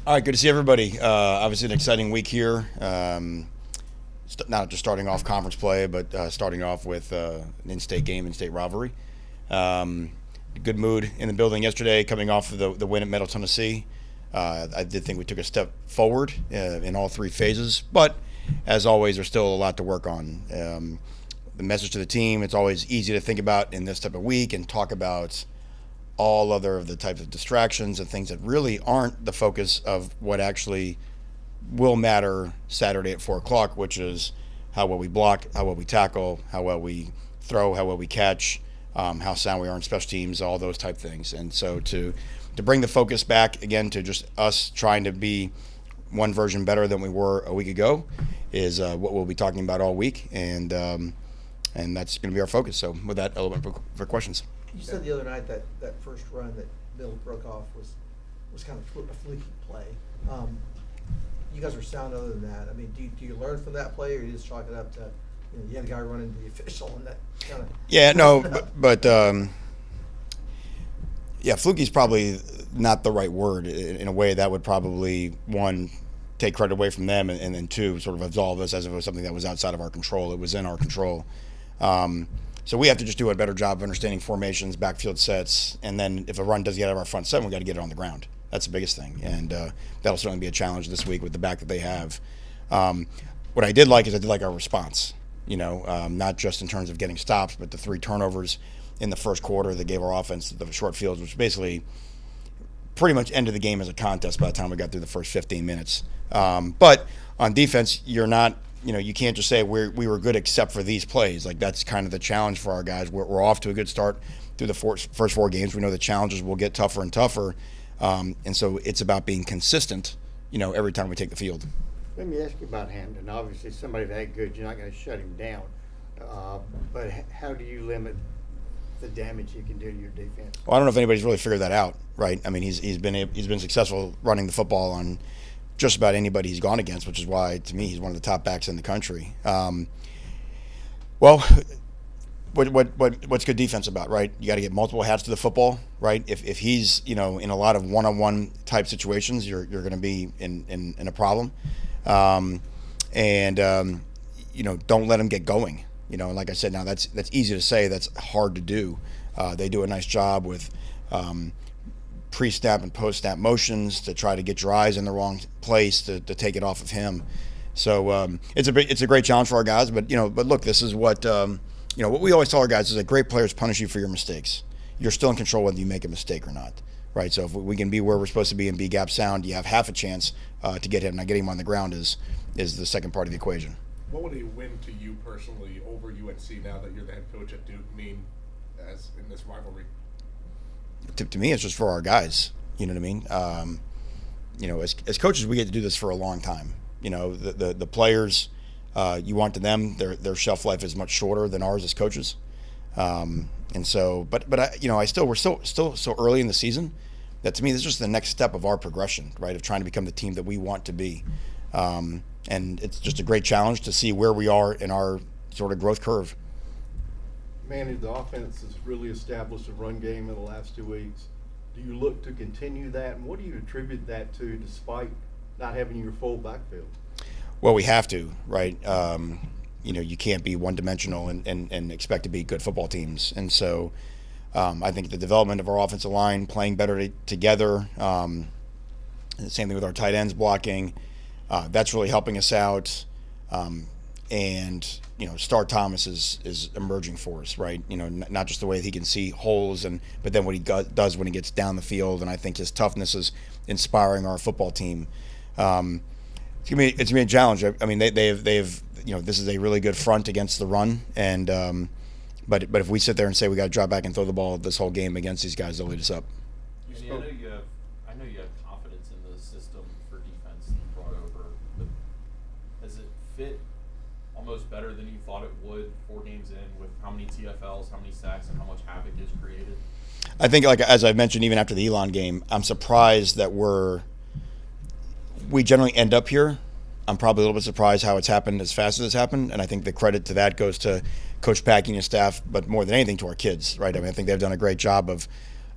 All right, good to see everybody. Obviously, an exciting week here. Not just starting off conference play, but starting off with an in-state game, in-state rivalry. Um, Good mood in the building yesterday, coming off of the win at Middle Tennessee. I did think we took a step forward in all three phases, but as always, there's still a lot to work on. The message to the team: it's always easy to think about in this type of week and talk about all other of the types of distractions and things that really aren't the focus of what actually will matter Saturday at 4 o'clock, which is how well we block, how well we tackle, how well we throw, how well we catch, how sound we are in special teams, all those type things. And so to bring the focus back again to just us trying to be one version better than we were a week ago is what we'll be talking about all week, and that's going to be our focus. So with that, I'll open for questions. You said the other night that first run that Bill broke off was kind of a fluky play. You guys are sound other than that. I mean, do you learn from that play, or you just chalk it up to you had a guy running the official and that kind of? Yeah, no, but yeah, fluky is probably not the right word. In a way, that would probably, one, take credit away from them, and then two, sort of absolve us as if it was something that was outside of our control. It was in our control. So we have to just do a better job of understanding formations, backfield sets, and then if a run does get out of our front seven, we got to get it on the ground. That's the biggest thing, and that'll certainly be a challenge this week with the back that they have. What I did like is I did like our response. Not just in terms of getting stops, but the 3 turnovers in the first quarter that gave our offense the short fields, which basically pretty much ended the game as a contest by the time we got through the first 15 minutes. But on defense, you're not. You can't just say we were good except for these plays. Like, that's kind of the challenge for our guys. We're off to a good start through the first 4 games. We know the challenges will get tougher and tougher, and so it's about being consistent. Every time we take the field. Let me ask you about Hamden. Obviously, somebody that good, you're not going to shut him down. But how do you limit the damage he can do to your defense? Well, I don't know if anybody's really figured that out, right? I mean, he's been successful running the football on just about anybody he's gone against, which is why, to me, he's one of the top backs in the country. Well, what's good defense about, right? You got to get multiple hats to the football, right? If he's in a lot of one-on-one type situations, you're going to be in a problem, and don't let him get going. Like I said, now that's easy to say, that's hard to do. They do a nice job with pre-snap and post-snap motions to try to get your eyes in the wrong place to take it off of him. So it's a great challenge for our guys. But look, this is what what we always tell our guys is that great players punish you for your mistakes. You're still in control whether you make a mistake or not, right? So if we can be where we're supposed to be and be gap sound, you have half a chance to get him. Now, getting him on the ground is the second part of the equation. What would a win to you personally over UNC now that you're the head coach at Duke mean as in this rivalry? To me, it's just for our guys. You know what I mean? As coaches, we get to do this for a long time. The players, you want to them, their shelf life is much shorter than ours as coaches. And so, but we're still so early in the season that, to me, this is just the next step of our progression, right? Of trying to become the team that we want to be. And it's just a great challenge to see where we are in our sort of growth curve. Manny, the offense has really established a run game in the last 2 weeks. Do you look to continue that, and what do you attribute that to, despite not having your full backfield? Well, we have to, right? You can't be one-dimensional and expect to beat good football teams. And so I think the development of our offensive line, playing better together, the same thing with our tight ends blocking, that's really helping us out. And Star Thomas is emerging for us, right? Not just the way that he can see holes, but then what he does when he gets down the field. And I think his toughness is inspiring our football team. It's gonna be a challenge. I mean, they've this is a really good front against the run, and but if we sit there and say we got to drop back and throw the ball this whole game against these guys, they'll lead us up. I know you have confidence in the system for defense that you brought over, but has it fit almost better than you thought it would 4 games in, with how many TFLs, how many sacks, and how much havoc is created? I think, like as I mentioned, even after the Elon game, I'm surprised that we generally end up here. I'm probably a little bit surprised how it's happened as fast as it's happened, and I think the credit to that goes to Coach Packy and his staff, but more than anything to our kids, right? I mean, I think they've done a great job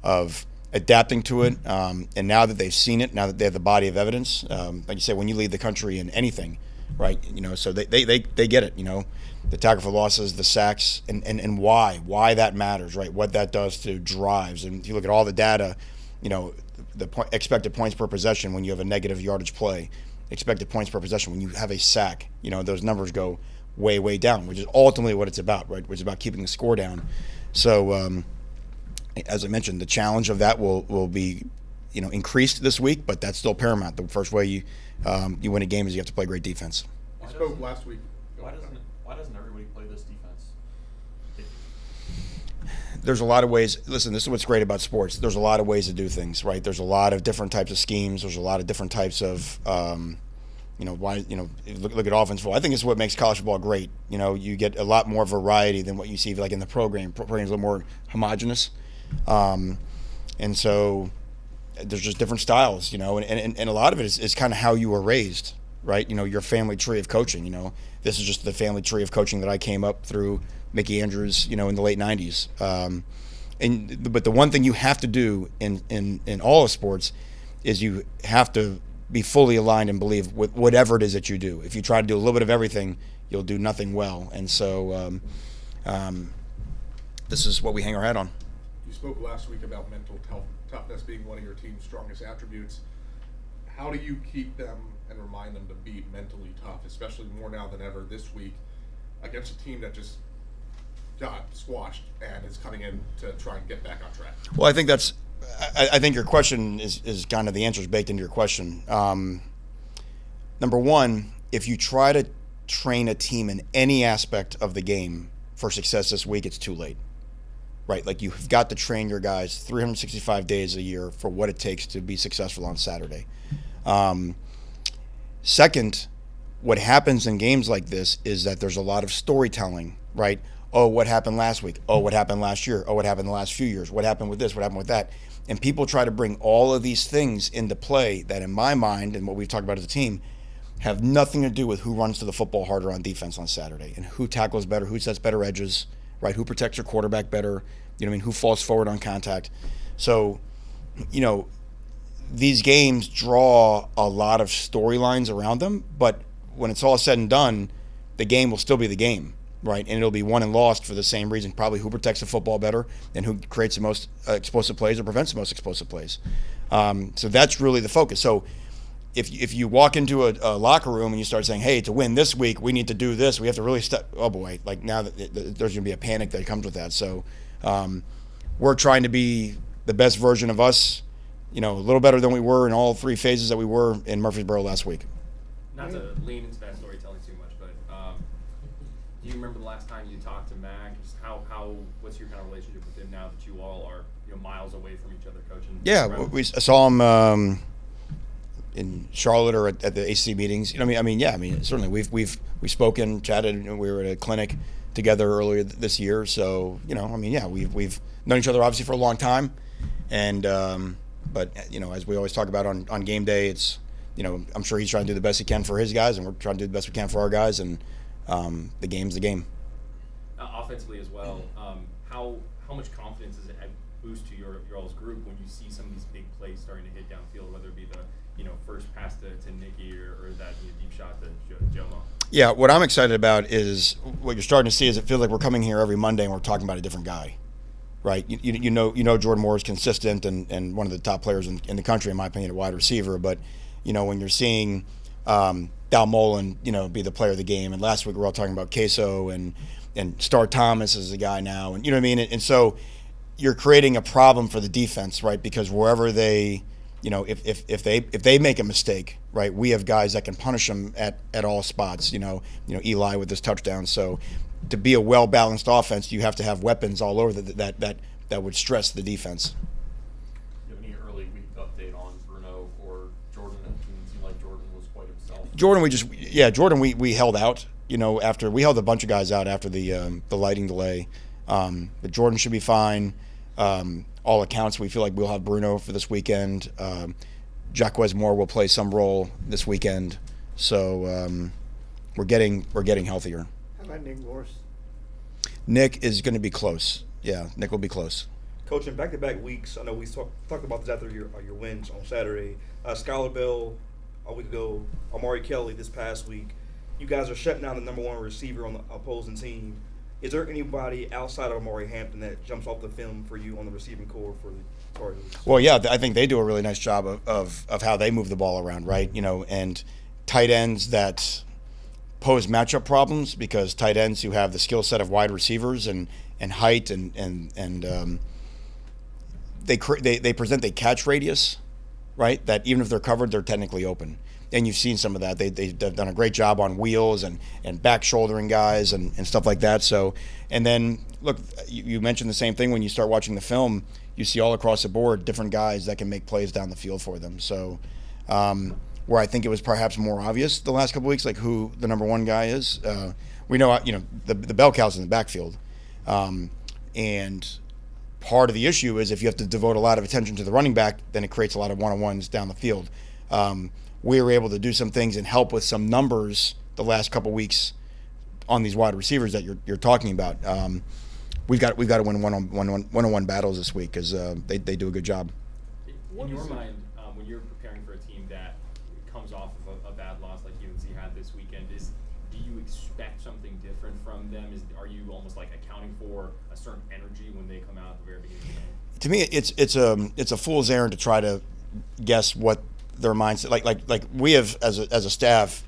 of adapting to it, and now that they've seen it, now that they have the body of evidence, like you said, when you lead the country in anything, right? So they get it. The tackle for losses, the sacks, and why that matters, right? What that does to drives, and if you look at all the data, expected points per possession when you have a negative yardage play, expected points per possession when you have a sack, those numbers go way down, which is ultimately what it's about, right? Which is about keeping the score down. So, as I mentioned, the challenge of that will be, increased this week, but that's still paramount. The first way you win a game is you have to play great defense. You spoke last week. Why doesn't everybody play this defense? There's a lot of ways. Listen, this is what's great about sports. There's a lot of ways to do things, right? There's a lot of different types of schemes. There's a lot of different types of, look at offense football. I think it's what makes college football great. You get a lot more variety than what you see like in the program. Program's a little more homogenous, and so there's just different styles, and a lot of it is kind of how you were raised, right? Your family tree of coaching. This is just the family tree of coaching that I came up through. Mickey Andrews, in the late '90s. But the one thing you have to do in all of sports is you have to be fully aligned and believe with whatever it is that you do. If you try to do a little bit of everything, you'll do nothing well. And so this is what we hang our hat on. You spoke last week about mental toughness being one of your team's strongest attributes. How do you keep them and remind them to be mentally tough, especially more now than ever this week against a team that just got squashed and is coming in to try and get back on track? Well, I think your question is kind of the answer is baked into your question. Number one, if you try to train a team in any aspect of the game for success this week, it's too late, right? Like you've got to train your guys 365 days a year for what it takes to be successful on Saturday. Second, what happens in games like this is that there's a lot of storytelling, right? Oh, what happened last week? Oh, what happened last year? Oh, what happened the last few years? What happened with this? What happened with that? And people try to bring all of these things into play that, in my mind, and what we've talked about as a team, have nothing to do with who runs to the football harder on defense on Saturday and who tackles better, who sets better edges, right? Who protects your quarterback better? Who falls forward on contact? So, these games draw a lot of storylines around them, but when it's all said and done, the game will still be the game. Right, and it'll be won and lost for the same reason, probably who protects the football better and who creates the most explosive plays or prevents the most explosive plays. So that's really the focus. So if you walk into a locker room and you start saying, hey, to win this week, we need to do this, we have to really oh boy, like now that there's going to be a panic that comes with that. So we're trying to be the best version of us, a little better than we were in all three phases that we were in Murfreesboro last week. Not to lean into that storytelling too much, but do you remember the last time you talked to Mac? Just what's your kind of relationship with him now that you all are miles away from each other coaching? Yeah, I saw him in Charlotte or at the AC meetings. Certainly we've spoken, chatted. We were at a clinic together earlier this year, so we've known each other obviously for a long time, and but as we always talk about on game day, it's I'm sure he's trying to do the best he can for his guys, and we're trying to do the best we can for our guys, and the game's the game. Offensively as well, how much confidence does it boost to your all's group when you see some of these big plays starting to hit downfield, whether it be the first pass to Nicky or that deep shot to Jomo? Yeah, what I'm excited about is what you're starting to see is it feels like we're coming here every Monday and we're talking about a different guy, right? You know Jordan Moore is consistent and one of the top players in the country, in my opinion, a wide receiver. But when you're seeing Dal Mullen, be the player of the game, and last week we were all talking about Queso and Star Thomas is the guy now, and and so you're creating a problem for the defense, right? Because wherever they, if they make a mistake, right, we have guys that can punish them at all spots. Eli with his touchdown. So to be a well-balanced offense, you have to have weapons all over that would stress the defense. Do you have any early week update on Bruno or Jordan? It didn't seem like Jordan was quite himself. Jordan, we held out. After we held a bunch of guys out after the lighting delay, but Jordan should be fine. All accounts, we feel like we'll have Bruno for this weekend. Jacquez Moore will play some role this weekend, so we're getting healthier. How about Nick Morris? Nick is going to be close. Yeah, Nick will be close. Coach, in back-to-back weeks, I know we talked about this after your wins on Saturday. Skylar Bell a week ago, Amari Kelly this past week. You guys are shutting down the number one receiver on the opposing team. Is there anybody outside of Amari Hampton that jumps off the film for you on the receiving core for the Tar Heels? Well, yeah, I think they do a really nice job of how they move the ball around, right? And tight ends that pose matchup problems because tight ends who have the skill set of wide receivers and height and they present a catch radius, right? That even if they're covered, they're technically open. And you've seen some of that. They've done a great job on wheels and back shouldering guys and stuff like that. So, and then look, you mentioned the same thing when you start watching the film. You see all across the board different guys that can make plays down the field for them. So, where I think it was perhaps more obvious the last couple of weeks, like who the number one guy is. We know, the bell cow's in the backfield, and part of the issue is if you have to devote a lot of attention to the running back, then it creates a lot of one-on-ones down the field. We were able to do some things and help with some numbers the last couple weeks on these wide receivers that you're talking about. We've got to win one-on-one battles this week because they do a good job. In your mind, when you're preparing for a team that comes off of a bad loss like UNC had this weekend, do you expect something different from them? Are you almost like accounting for a certain energy when they come out at the very beginning of the game? To me, it's a fool's errand to try to guess what their mindset. Like we have as a staff,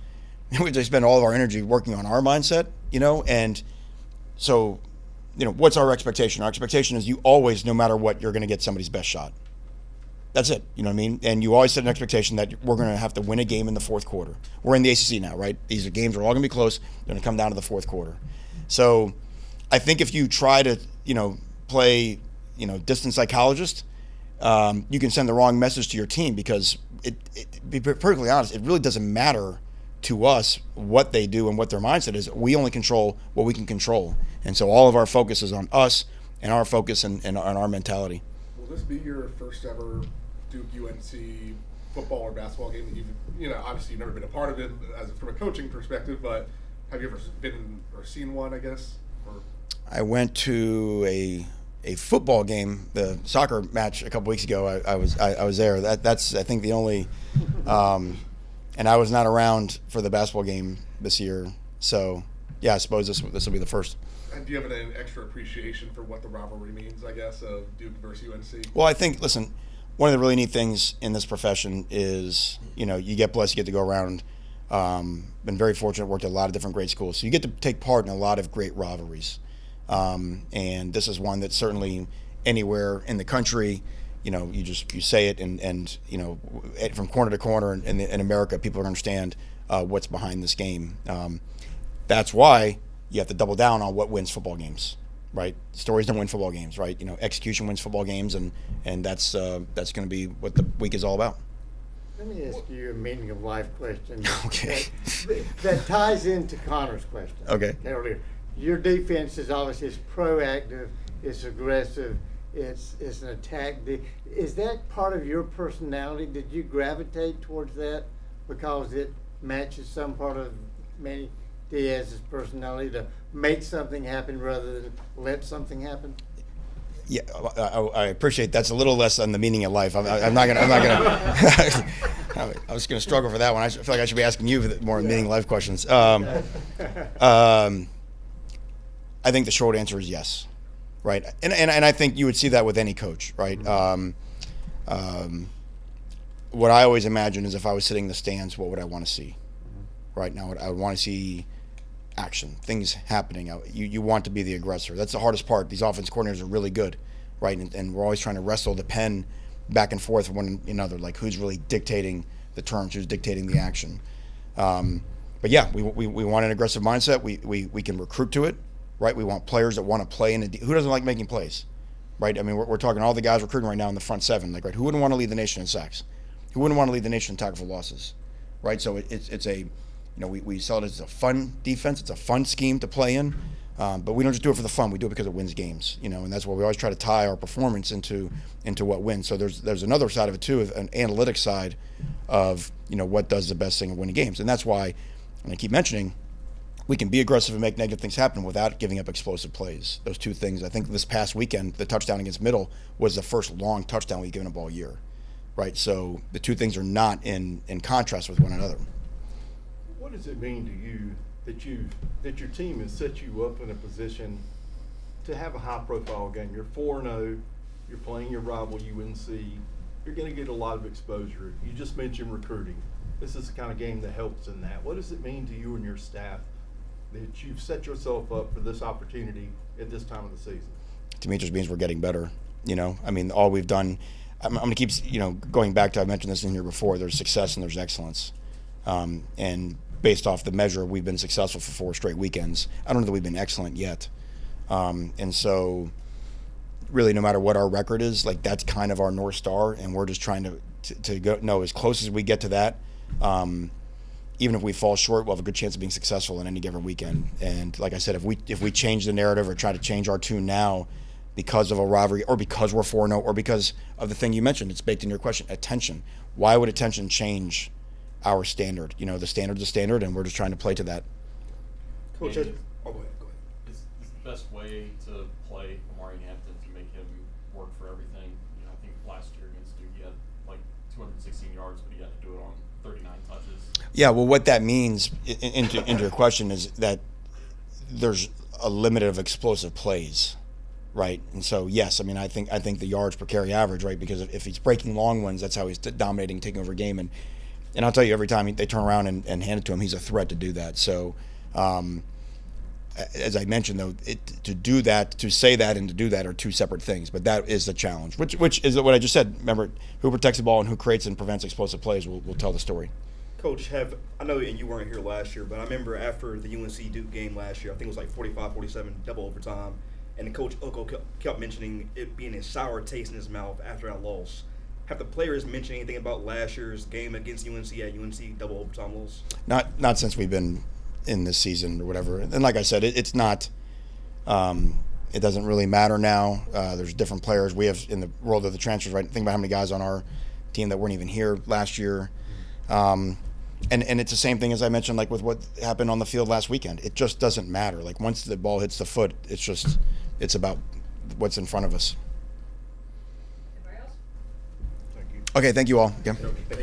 we just spend all of our energy working on our mindset, and so what's our expectation? Our expectation is you always, no matter what, you're going to get somebody's best shot. That's it. You know what I mean? And you always set an expectation that we're going to have to win a game in the fourth quarter. We're in the ACC now, right? These are games are all going to be close. They're going to come down to the fourth quarter. So I think if you try to, play, distant psychologist, you can send the wrong message to your team because be perfectly honest, it really doesn't matter to us what they do and what their mindset is. We only control what we can control. And so all of our focus is on us and our focus and on our mentality. Will this be your first ever Duke UNC football or basketball game that obviously you've never been a part of it from a coaching perspective, but have you ever been or seen one, I guess? I went to a football game, the soccer match a couple weeks ago. I was there. That's I think the only, and I was not around for the basketball game this year. So yeah, I suppose this will be the first. And do you have an extra appreciation for what the rivalry means, I guess, of Duke versus UNC? Well, I think one of the really neat things in this profession is you get blessed, you get to go around. Been very fortunate, worked at a lot of different great schools, so you get to take part in a lot of great rivalries. And this is one that certainly anywhere in the country, you say it and from corner to corner in America, people understand what's behind this game. That's why you have to double down on what wins football games, right? Stories don't win football games, right? Execution wins football games, and that's going to be what the week is all about. Let me ask you a meaning of life question. Okay. That ties into Connor's question. Okay. Earlier. Your defense is obviously proactive, it's aggressive, it's an attack. Is that part of your personality? Did you gravitate towards that because it matches some part of Manny Diaz's personality to make something happen rather than let something happen? Yeah, I appreciate that's a little less on the meaning of life. I'm not gonna. I was gonna struggle for that one. I feel like I should be asking you more meaning of life questions. I think the short answer is yes, right? And I think you would see that with any coach, right? What I always imagine is if I was sitting in the stands, what would I want to see? Right now, I would want to see action, things happening. You want to be the aggressor. That's the hardest part. These offense coordinators are really good, right? And we're always trying to wrestle the pen back and forth one another, like who's really dictating the terms, who's dictating the action. But yeah, we want an aggressive mindset. We can recruit to it, right? We want players that want to play who doesn't like making plays, right? I mean, we're talking all the guys recruiting right now in the front seven, like, right? Who wouldn't want to lead the nation in sacks? Who wouldn't want to lead the nation in tackle for losses, right? So it's a, we sell it as a fun defense. It's a fun scheme to play in, but we don't just do it for the fun. We do it because it wins games, and that's why we always try to tie our performance into what wins. So there's another side of it too, an analytic side of what does the best thing of winning games, and that's why, and I keep mentioning, we can be aggressive and make negative things happen without giving up explosive plays. Those two things. I think this past weekend, the touchdown against Middle was the first long touchdown we've given up all year, right? So the two things are not in contrast with one another. What does it mean to you that your team has set you up in a position to have a high-profile game? You're 4-0. You're playing your rival UNC. You're going to get a lot of exposure. You just mentioned recruiting. This is the kind of game that helps in that. What does it mean to you and your staff that you've set yourself up for this opportunity at this time of the season? To me, it just means we're getting better. I mean, all we've done. I'm going to keep, going back to, I mentioned this in here before. There's success and there's excellence, and based off the measure, we've been successful for 4 straight weekends. I don't know that we've been excellent yet, and so really, no matter what our record is, like that's kind of our North Star, and we're just trying to go as close as we get to that. Even if we fall short, we'll have a good chance of being successful in any given weekend. And like I said, if we change the narrative or try to change our tune now because of a rivalry or because we're 4-0 or because of the thing you mentioned, it's baked in your question, attention. Why would attention change our standard? The standard's a standard, and we're just trying to play to that. Coach, And go ahead. Is the best way to play Amari Hampton to make him work for everything? I think last year against Duke he had like 216 yards, but he had to do it on 39 touches. Yeah, well, what that means into your question is that there's a limit of explosive plays, right? And so, yes, I mean, I think the yards per carry average, right? Because if he's breaking long ones, that's how he's dominating, taking over a game. And I'll tell you, every time they turn around and hand it to him, he's a threat to do that. So, as I mentioned, though, to say that and to do that are two separate things. But that is the challenge, which is what I just said. Remember, who protects the ball and who creates and prevents explosive plays will tell the story. Coach, I know and you weren't here last year, but I remember after the UNC Duke game last year, I think it was like 45-47, double overtime, and Coach Oko kept mentioning it being a sour taste in his mouth after that loss. Have the players mentioned anything about last year's game against UNC at UNC double overtime loss? Not since we've been in this season or whatever. And like I said, it's not. It doesn't really matter now. There's different players. We have in the world of the transfers, right? Think about how many guys on our team that weren't even here last year. And it's the same thing as I mentioned, like with what happened on the field last weekend. It just doesn't matter. Like once the ball hits the foot, it's about what's in front of us. Anybody else? Thank you. Okay, thank you all. Okay. Thank you.